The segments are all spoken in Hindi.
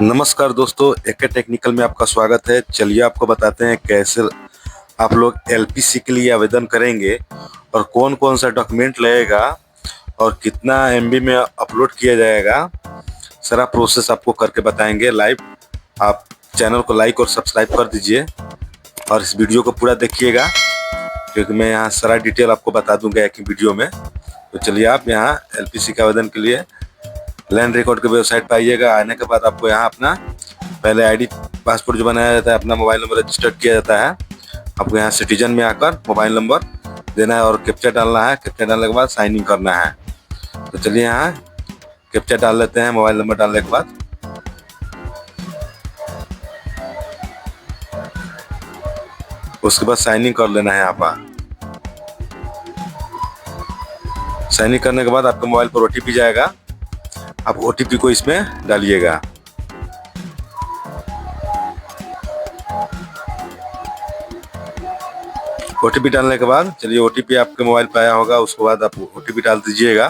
नमस्कार दोस्तों, एके टेक्निकल में आपका स्वागत है। चलिए आपको बताते हैं कैसे आप लोग एलपीसी के लिए आवेदन करेंगे और कौन कौन सा डॉक्यूमेंट लगेगा और कितना एमबी में अपलोड किया जाएगा। सारा प्रोसेस आपको करके बताएंगे लाइव। आप चैनल को लाइक और सब्सक्राइब कर दीजिए और इस वीडियो को पूरा देखिएगा, क्योंकि मैं यहाँ सारा डिटेल आपको बता दूंगा एक ही वीडियो में। तो चलिए आप यहाँ एलपीसी के आवेदन के लिए लैंड रिकॉर्ड के वेबसाइट पर आइएगा। आने के बाद आपको यहाँ अपना पहले आईडी पासपोर्ट जो बनाया जाता है, अपना मोबाइल नंबर रजिस्टर्ड किया जाता है। आपको यहाँ सिटीजन में आकर मोबाइल नंबर देना है और कैप्चा डालना है। कैप्चा डालने के बाद साइन इन करना है। तो चलिए यहाँ कैप्चा डाल लेते हैं मोबाइल नंबर डालने के बाद। उसके बाद साइन इन कर लेना है यहाँ पर। साइन इन करने के बाद आपके मोबाइल पर ओटीपी जाएगा। आप ओटीपी को इसमें डालिएगा। ओटीपी डालने के बाद चलिए ओटीपी आपके मोबाइल पे आया होगा, उसके बाद आप ओटीपी डाल दीजिएगा।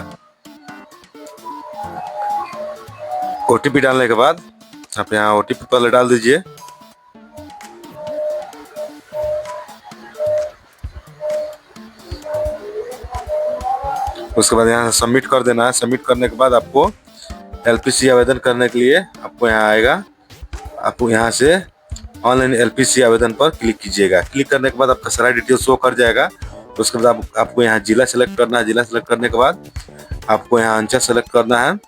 ओटीपी डालने के बाद आप यहाँ ओटीपी पहले डाल दीजिए। उसके बाद यहाँ सबमिट कर देना है। सबमिट करने के बाद आपको एलपीसी आवेदन करने के लिए आपको यहाँ आएगा। आपको यहाँ से ऑनलाइन एलपीसी आवेदन पर क्लिक कीजिएगा। क्लिक करने के बाद आपका सारा डिटेल शो कर जाएगा। उसके बाद आपको यहाँ जिला सेलेक्ट करना है। जिला सेलेक्ट करने के बाद आपको यहाँ अंचल सेलेक्ट करना है।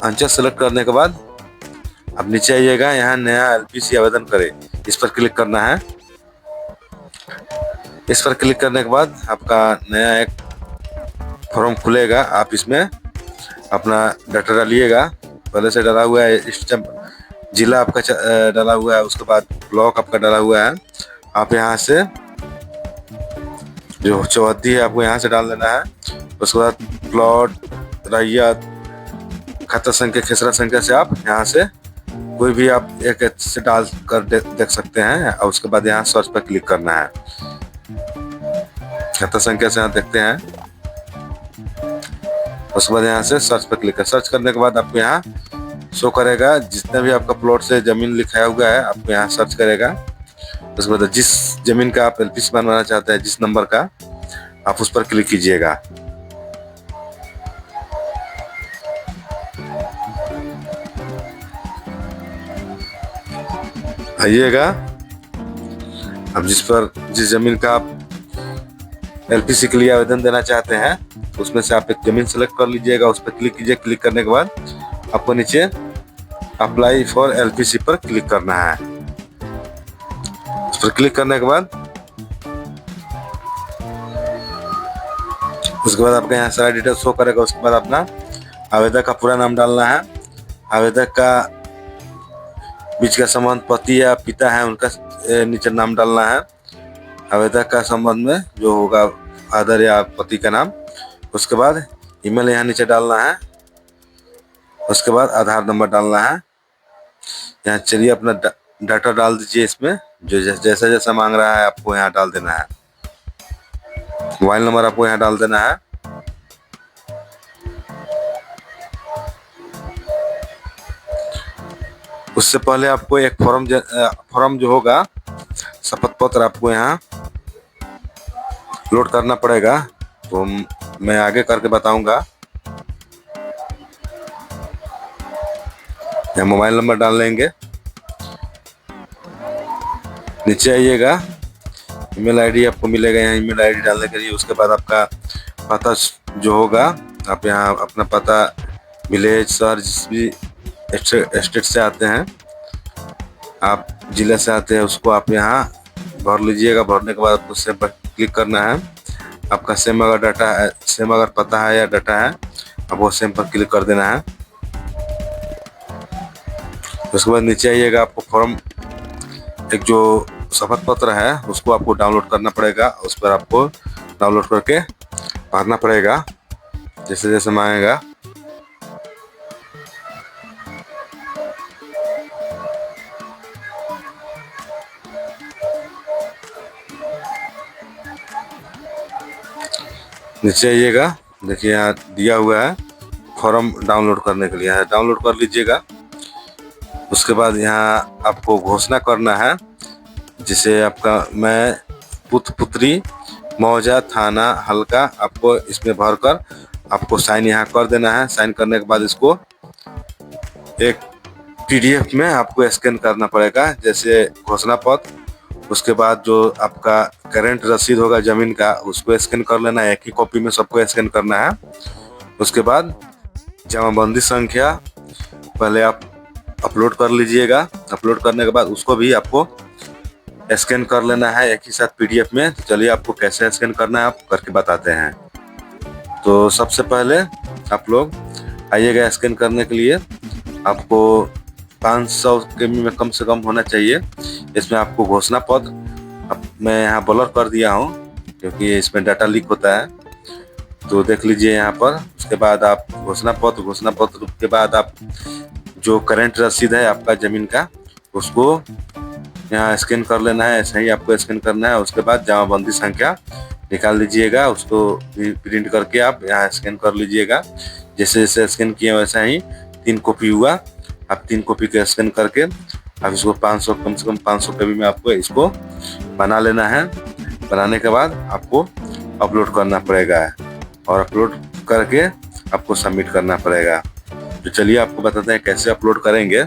अंचल सेलेक्ट करने के बाद आप नीचे आइएगा। यहाँ नया एलपीसी आवेदन करें, इस पर क्लिक करना है। इस पर क्लिक करने के बाद आपका नया एक फॉर्म खुलेगा। आप इसमें अपना डाटा डालिएगा। पहले से डाला हुआ है, जिला आपका डाला हुआ है, उसके बाद ब्लॉक आपका डाला हुआ है। आप यहाँ से जो चौहद्दी है आपको यहाँ से डाल देना है। उसके बाद प्लॉट, रैयत, खाता संख्या, खेसरा संख्या से आप यहाँ से कोई भी आप एक से डाल कर देख सकते हैं। और उसके बाद यहाँ सर्च पर क्लिक करना है। खाता संख्या से यहाँ देखते हैं। उसके बाद यहाँ से सर्च पर क्लिक कर सर्च करने के बाद आपको यहाँ शो करेगा जितना भी आपका प्लॉट से जमीन लिखाया हुआ है, आपको यहाँ सर्च करेगा। उसके बाद जिस जमीन का आप एलपीसी बनवाना चाहते हैं, जिस नंबर का, आप उस पर क्लिक कीजिएगा। आइएगा। अब जिस जमीन का आप एलपीसी के लिए आवेदन देना चाहते हैं, उसमें से आप एक जमीन सेलेक्ट कर लीजिएगा। उस पर क्लिक कीजिए। क्लिक करने के बाद आपको नीचे अप्लाई फॉर एलपीसी पर क्लिक करना है। उस पर क्लिक करने के बाद उसके बाद आपका यहाँ सारा डिटेल शो करेगा। उसके बाद अपना आवेदक का पूरा नाम डालना है। आवेदक का बीच का संबंध पति या पिता है, उनका नीचे नाम डालना है। आवेदक का संबंध में जो होगा फादर या पति का नाम। उसके बाद ईमेल यहाँ नीचे डालना है। उसके बाद आधार नंबर डालना है। यहाँ चलिए अपना डाटा डाल दीजिए। इसमें जो जैसा जैसा मांग रहा है आपको यहाँ डाल देना है। मोबाइल नंबर आपको यहाँ डाल देना है। उससे पहले आपको एक फॉर्म जो होगा, शपथ पत्र, आपको यहाँ लोड करना पड़ेगा। तो मैं आगे करके बताऊंगा। यहाँ मोबाइल नंबर डाल लेंगे। नीचे आइएगा। ईमेल आईडी आपको मिलेगा, यहाँ ईमेल आईडी डालने के लिए। उसके बाद आपका पता जो होगा, आप यहाँ अपना पता, विलेज, शहर, जिस भी स्टेट से आते हैं, आप जिले से आते हैं, उसको आप यहाँ भर लीजिएगा। भरने के बाद आपको सेव पर क्लिक करना है। आपका सेम अगर डाटा है, सेम अगर पता है या डाटा है, आप वो सेम पर क्लिक कर देना है। उसके बाद नीचे आइएगा। आपको फॉर्म एक जो शपथ पत्र है उसको आपको डाउनलोड करना पड़ेगा। उस पर आपको डाउनलोड करके भरना पड़ेगा जैसे जैसे मांगेगा। नीचे आइएगा। देखिए यहाँ दिया हुआ है फॉर्म डाउनलोड करने के लिए, यहाँ डाउनलोड कर लीजिएगा। उसके बाद यहाँ आपको घोषणा करना है, जिसे आपका मैं पुत्र पुत्री मौजा थाना हल्का, आपको इसमें भरकर आपको साइन यहाँ कर देना है। साइन करने के बाद इसको एक पीडीएफ में आपको स्कैन करना पड़ेगा, जैसे घोषणा पत्र, उसके बाद जो आपका करंट रसीद होगा जमीन का उसको स्कैन कर लेना है। एक ही कॉपी में सबको स्कैन करना है। उसके बाद जमाबंदी संख्या पहले आप अपलोड कर लीजिएगा। अपलोड करने के बाद उसको भी आपको स्कैन कर लेना है एक ही साथ पीडीएफ में। तो चलिए आपको कैसे स्कैन करना है आप करके बताते हैं। तो सबसे पहले आप लोग आइएगा स्कैन करने के लिए। आपको 500 KB में कम से कम होना चाहिए। इसमें आपको घोषणा पत्र मैं यहाँ ब्लर कर दिया हूँ क्योंकि इसमें डाटा लीक होता है, तो देख लीजिए यहाँ पर। उसके बाद आप घोषणा पत्र के बाद आप जो करंट रसीद है आपका ज़मीन का उसको यहाँ स्कैन कर लेना है। ऐसे ही आपको स्कैन करना है। उसके बाद जमाबंदी संख्या निकाल लीजिएगा, उसको प्रिंट करके आप यहाँ स्कैन कर लीजिएगा। जैसे जैसे स्कैन किए वैसा ही 3 कॉपी हुआ। आप 3 कॉपी के स्कैन करके आप इसको 500 कम से कम 500 KB में आपको इसको बना लेना है। बनाने के बाद आपको अपलोड करना पड़ेगा और अपलोड करके आपको सबमिट करना पड़ेगा। तो चलिए आपको बताते हैं कैसे अपलोड करेंगे,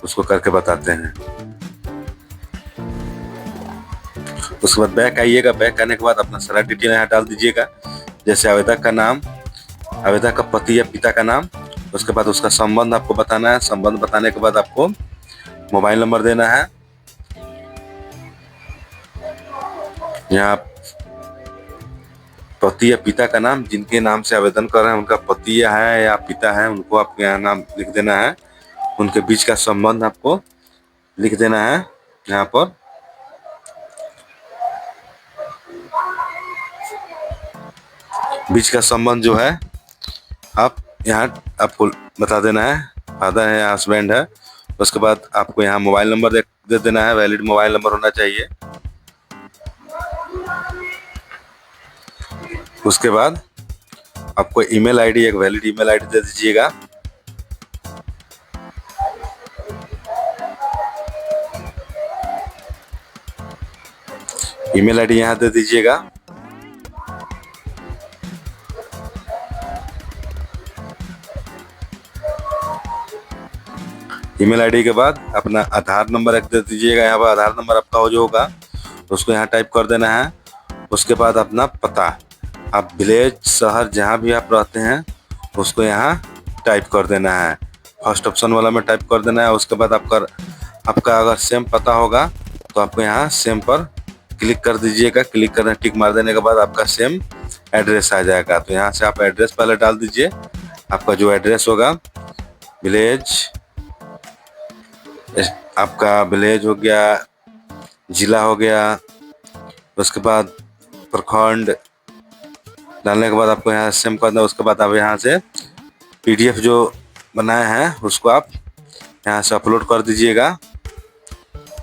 उसको करके बताते हैं। उसके बाद बैक आइएगा। बैक आने के बाद अपना सारा डिटेल यहाँ डाल दीजिएगा, जैसे आवेदक का नाम, आवेदक का पति या पिता का नाम। उसके बाद उसका संबंध आपको बताना है। संबंध बताने के बाद आपको मोबाइल नंबर देना है। यहाँ पति या पिता का नाम, जिनके नाम से आवेदन कर रहे हैं उनका पति है या पिता है, उनको आपको यहाँ नाम लिख देना है। उनके बीच का संबंध आपको लिख देना है यहाँ पर। बीच का संबंध जो है आप यहाँ आपको बता देना है, फादर है या हस्बैंड है। उसके बाद आपको यहाँ मोबाइल नंबर दे देना है। वैलिड मोबाइल नंबर होना चाहिए। उसके बाद आपको ईमेल आईडी, एक वैलिड ईमेल आईडी दे दीजिएगा। ईमेल आईडी यहाँ दे दीजिएगा। ईमेल आईडी के बाद अपना आधार नंबर एक दे दीजिएगा। यहाँ पर आधार नंबर आपका हो जो होगा उसको यहाँ टाइप कर देना है। उसके बाद अपना पता, आप विलेज, शहर जहाँ भी आप रहते हैं उसको यहाँ टाइप कर देना है। फर्स्ट ऑप्शन वाला में टाइप कर देना है। उसके बाद आपका अगर सेम पता होगा तो आपको यहाँ सेम पर क्लिक कर दीजिएगा। क्लिक करना, टिक मार देने के बाद आपका सेम एड्रेस आ जाएगा। तो यहाँ से आप एड्रेस पहले डाल दीजिए। आपका जो एड्रेस होगा, विलेज, आपका विलेज हो गया, जिला हो गया, उसके बाद प्रखंड डालने के बाद आपको यहाँ सेम करना है। उसके बाद आप यहाँ से पीडीएफ जो बनाए हैं उसको आप यहाँ से अपलोड कर दीजिएगा।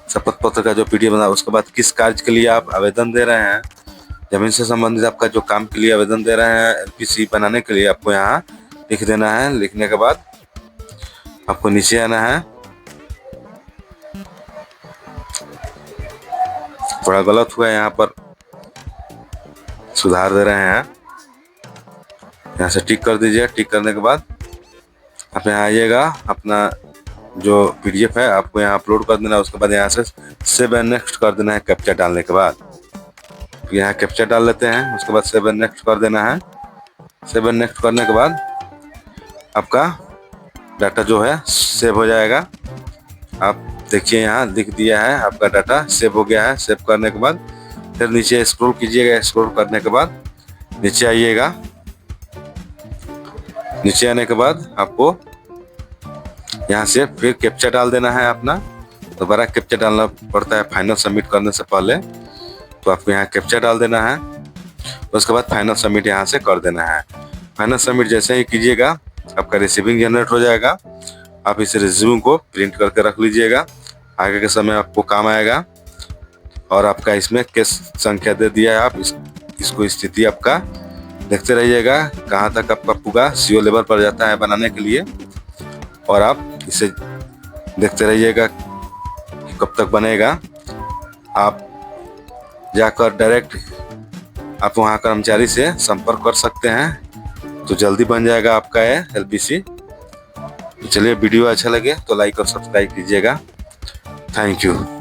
शपथ पत्र का जो पीडीएफ बना, उसके बाद किस कार्य के लिए आप आवेदन दे रहे हैं, जमीन से संबंधित आपका जो काम के लिए आवेदन दे रहे हैं एलपीसी बनाने के लिए, आपको यहाँ लिख देना है। लिखने के बाद आपको नीचे आना है। थोड़ा गलत हुआ है, यहाँ पर सुधार दे रहे हैं। यहाँ से टिक कर दीजिए। टिक करने के बाद आप यहाँ आइएगा। अपना जो पीडीएफ है आपको यहाँ अपलोड कर देना है। उसके बाद यहाँ से सेव एंड नेक्स्ट कर देना है। कैप्चा डालने के बाद यहाँ कैप्चा डाल लेते हैं। उसके बाद सेव एंड नेक्स्ट कर देना है। सेव एंड नेक्स्ट करने के बाद आपका डाटा जो है सेव हो जाएगा। आप देखिए यहाँ लिख दिया है, आपका डाटा सेव हो गया है। सेव करने के बाद फिर नीचे स्क्रॉल कीजिएगा। स्क्रॉल करने के बाद नीचे आइएगा। नीचे आने के बाद आपको यहाँ से फिर कैप्चा डाल देना है अपना। दोबारा कैप्चा डालना पड़ता है फाइनल सबमिट करने से पहले, तो आपको यहाँ कैप्चा डाल देना है। उसके बाद फाइनल सबमिट यहाँ से कर देना है। फाइनल सबमिट जैसे ही कीजिएगा आपका रिसीविंग जनरेट हो जाएगा। आप इस रिज्यूम को प्रिंट करके रख लीजिएगा, आगे के समय आपको काम आएगा। और आपका इसमें केस संख्या दे दिया है, आप इसको स्थिति आपका देखते रहिएगा कहाँ तक आपका पूरा सीओ लेवल पर जाता है बनाने के लिए। और आप इसे देखते रहिएगा कि कब तक बनेगा। आप जाकर डायरेक्ट आप वहाँ कर्मचारी से संपर्क कर सकते हैं, तो जल्दी बन जाएगा आपका ये एलपीसी। तो चलिए, वीडियो अच्छा लगे तो लाइक और सब्सक्राइब कीजिएगा। Thank you.